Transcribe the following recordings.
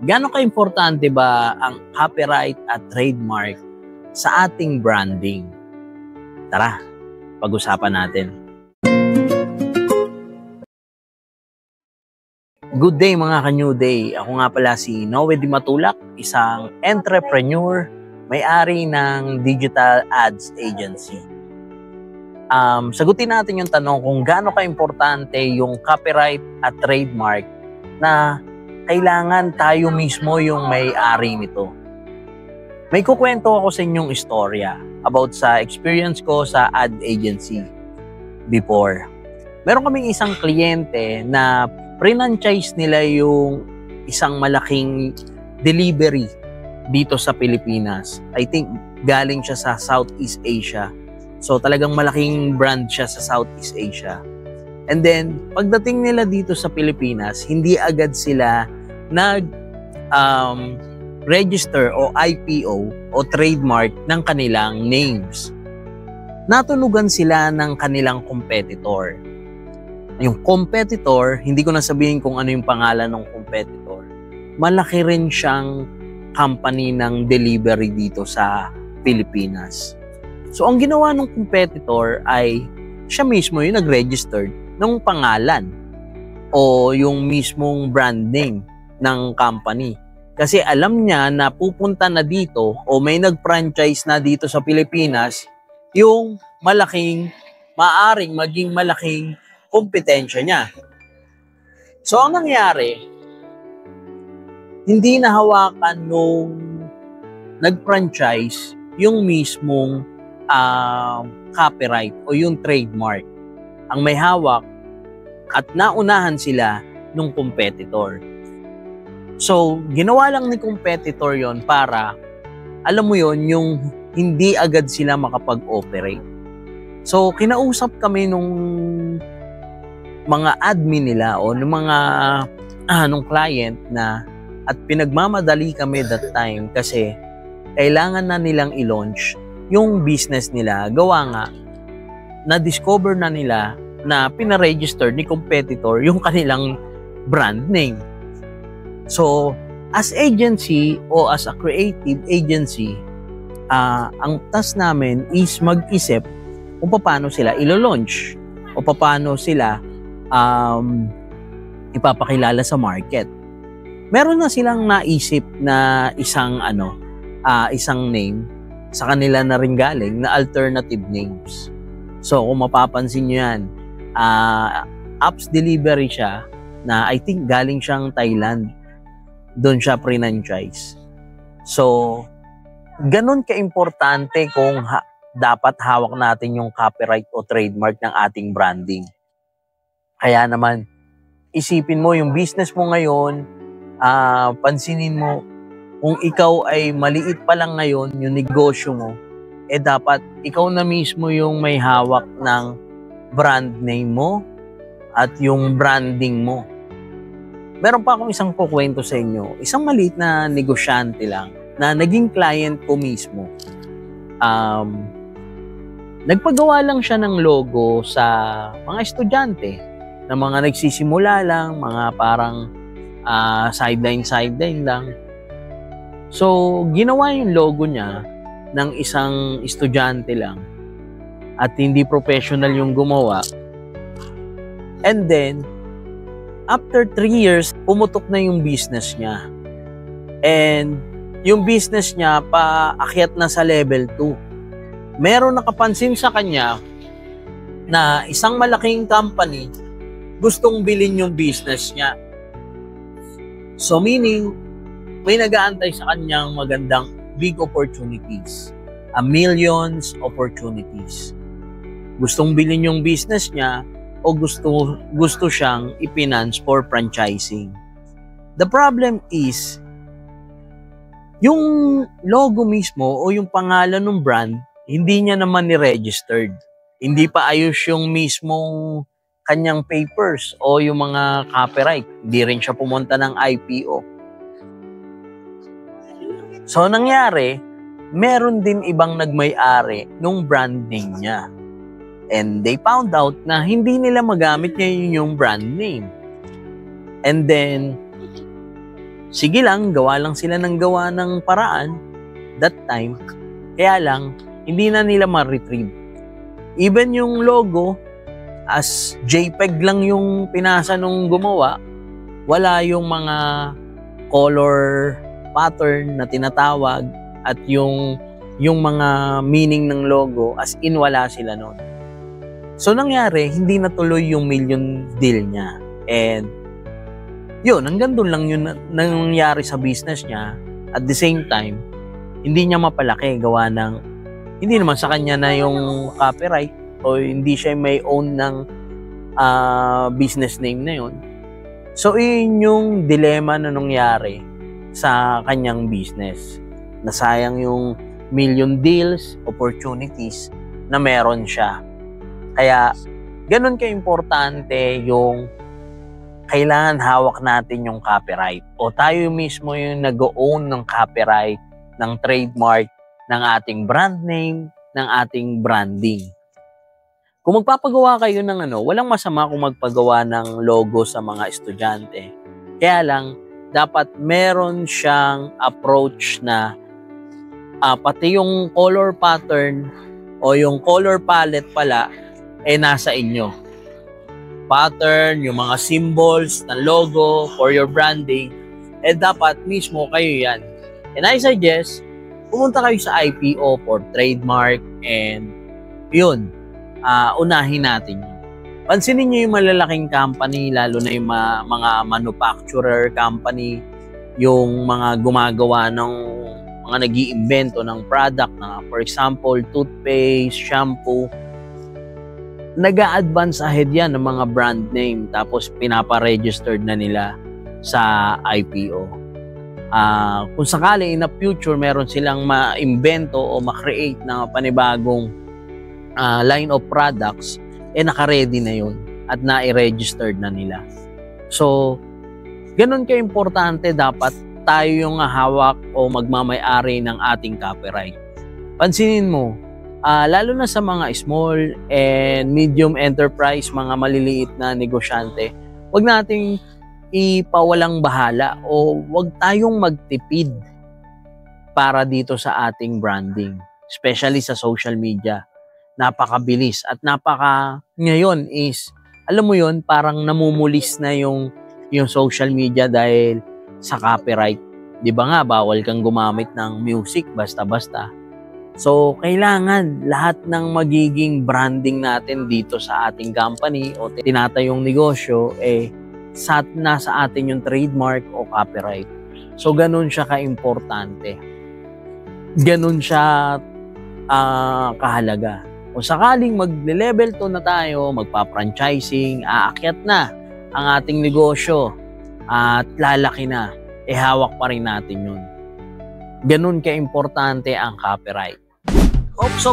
Gaano ka-importante ba ang copyright at trademark sa ating branding? Tara, pag-usapan natin. Good day mga ka-New Day. Ako nga pala si Noe Di Matulak, isang entrepreneur, may-ari ng digital ads agency. Sagutin natin yung tanong kung gaano ka-importante yung copyright at trademark na kailangan tayo mismo yung may-ari nito. May kukwento ako sa inyong istorya about sa experience ko sa ad agency before. Meron kaming isang kliyente na franchise nila yung isang malaking delivery dito sa Pilipinas. I think galing siya sa Southeast Asia. So talagang malaking brand siya sa Southeast Asia. And then, pagdating nila dito sa Pilipinas, hindi agad sila nag-register o IPO o trademark ng kanilang names. Natunugan sila ng kanilang competitor. Yung competitor, hindi ko na sabihin kung ano yung pangalan ng competitor. Malaki rin siyang company ng delivery dito sa Pilipinas. So, ang ginawa ng competitor ay siya mismo yung nag-registered ng pangalan o yung mismong brand name ng company. Kasi alam niya na pupunta na dito o may nag-franchise na dito sa Pilipinas yung maaring maging malaking kompetensya niya. So, ang nangyari, hindi nahawakan nung nag-franchise yung mismong copyright o yung trademark. Ang may hawak at naunahan sila nung competitor. So, ginawa lang ni competitor yon para, alam mo yon, yung hindi agad sila makapag-operate. So, kinausap kami nung mga admin nila o nung mga nung client na at pinagmamadali kami that time kasi kailangan na nilang i-launch yung business nila. Gawa nga, na-discover na nila na pina-register ni competitor yung kanilang brand name. So, as agency o as a creative agency, ang task namin is mag-isip kung paano sila ilo-launch o paano sila ipapakilala sa market. Meron na silang naisip na isang name sa kanila na rin galing na alternative names. So, kung mapapansin nyo yan, apps delivery siya na I think galing siyang Thailand. Doon siya franchise. So, ganun ka-importante kung dapat hawak natin yung copyright o trademark ng ating branding. Kaya naman, isipin mo yung business mo ngayon, pansinin mo, kung ikaw ay maliit pa lang ngayon, yung negosyo mo, dapat ikaw na mismo yung may hawak ng brand name mo at yung branding mo. Meron pa akong isang kukwento sa inyo. Isang maliit na negosyante lang na naging client ko mismo. Nagpagawa lang siya ng logo sa mga estudyante na mga nagsisimula lang, mga parang sideline lang. So, ginawa yung logo niya ng isang estudyante lang at hindi professional yung gumawa. And then, after 3 years, pumutok na yung business niya. And yung business niya paakyat na sa level 2. Meron nakapansin sa kanya na isang malaking company gustong bilhin yung business niya. So meaning, may nag-aantay sa kanyang magandang big opportunities. Millions opportunities. Gustong bilhin yung business niya o gusto siyang i-finance for franchising. The problem is, yung logo mismo o yung pangalan ng brand, hindi niya naman ni-registered. Hindi pa ayos yung mismong kanyang papers o yung mga copyright. Hindi rin siya pumunta ng IPO. So, nangyari, meron din ibang nagmay-ari nung branding niya. And they found out na hindi nila magamit ngayon yung brand name. And then, sige lang, gawa lang sila ng gawa ng paraan that time. Kaya lang, hindi na nila ma-retrieve. Even yung logo, as JPEG lang yung pinasa nung gumawa, wala yung mga color pattern na tinatawag at yung mga meaning ng logo, as in wala sila nun. So nangyari, hindi natuloy yung million deal niya. And yun, hanggang doon lang yun nangyari sa business niya. At the same time, hindi niya mapalaki gawa ng, hindi naman sa kanya na yung copyright o hindi siya may own ng business name na yun. So yun yung dilemma na nangyari sa kanyang business. Nasayang yung million deals, opportunities na meron siya. Kaya ganun ka-importante yung kailangan hawak natin yung copyright o tayo mismo yung nag-own ng copyright, ng trademark, ng ating brand name, ng ating branding. Kung magpapagawa kayo ng walang masama kung magpagawa ng logo sa mga estudyante. Kaya lang, dapat meron siyang approach na pati yung color pattern o yung color palette pala nasa inyo. Pattern, yung mga symbols ng logo for your branding, dapat mismo kayo yan. And I suggest, pumunta kayo sa IPO for trademark and yun, unahin natin yun. Pansinin nyo yung malalaking company, lalo na yung mga manufacturer company, yung mga gumagawa ng mga nag-iimbento ng product na, for example, toothpaste, shampoo, nag-a-advance ahead yan ng mga brand name tapos pinapa-registered na nila sa IPO. Kung sakali in the future meron silang ma-invento o ma-create na panibagong line of products, naka-ready na yun at na-registered na nila. So, ganun ka-importante dapat tayo yung hawak o magmamay-ari ng ating copyright. Pansinin mo, lalo na sa mga small and medium enterprise, mga maliliit na negosyante, wag nating ipawalang bahala o wag tayong magtipid para dito sa ating branding, especially sa social media. Napakabilis at ngayon is, alam mo yon, parang namumulis na yung social media dahil sa copyright. Di ba nga, bawal kang gumamit ng music basta-basta. So, kailangan lahat ng magiging branding natin dito sa ating company o tinatayong negosyo, nasa atin yung trademark o copyright. So, ganun siya ka-importante. Ganun siya kahalaga. Kung sakaling mag-level 2 na tayo, magpa-franchising, aakyat na ang ating negosyo at lalaki na, hawak pa rin natin yun. Ganun ka-importante ang copyright. Ops,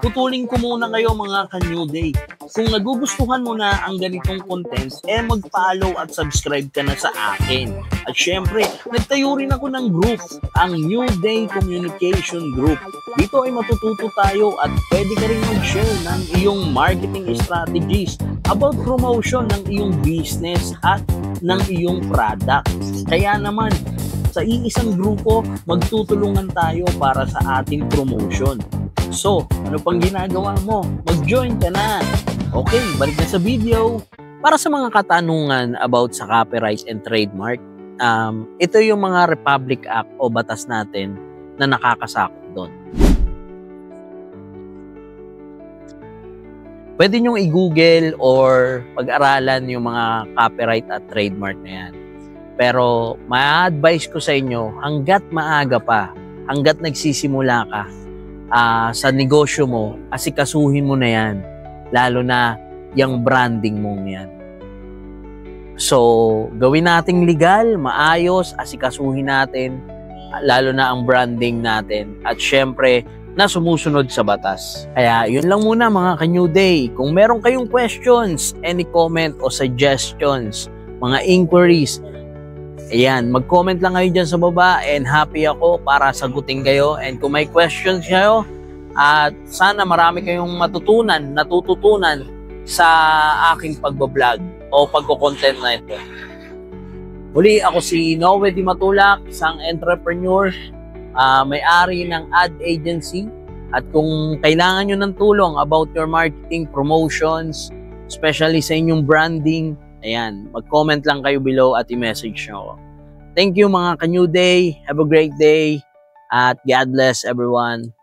putulin ko muna kayo mga ka-New Day. Kung nagugustuhan mo na ang ganitong content, mag-follow at subscribe ka na sa akin. At syempre, nagtayo rin ako ng group, ang New Day Communication Group. Dito ay matututo tayo at pwede ka rin mag-share ng iyong marketing strategies about promotion ng iyong business at ng iyong product. Kaya naman, sa iisang grupo, magtutulungan tayo para sa ating promotion. So, ano pang ginagawa mo? Mag-join ka na! Okay, balik na sa video. Para sa mga katanungan about sa copyright and trademark, ito yung mga Republic Act o batas natin na nakakasakop doon. Pwede nyong i-google or pag-aralan yung mga copyright at trademark na yan. Pero ma-advise ko sa inyo, hanggat maaga pa, hanggat nagsisimula ka sa negosyo mo, asikasuhin mo na yan. Lalo na yung branding mong yan. So, gawin nating legal, maayos, asikasuhin natin, lalo na ang branding natin. At syempre, na sumusunod sa batas. Kaya yun lang muna mga ka-New Day. Kung meron kayong questions, any comment o suggestions, mga inquiries, ayan, mag-comment lang kayo dyan sa baba and happy ako para sagutin kayo. And kung may questions kayo, at sana marami kayong natututunan sa aking pagbablog o pagko-content na ito. Muli, ako si Noe Di Matulak, isang entrepreneur, may-ari ng ad agency. At kung kailangan nyo ng tulong about your marketing, promotions, especially sa inyong branding, ayan, mag-comment lang kayo below at i-message nyo ako. Thank you mga ka-New Day. Have a great day. At God bless everyone.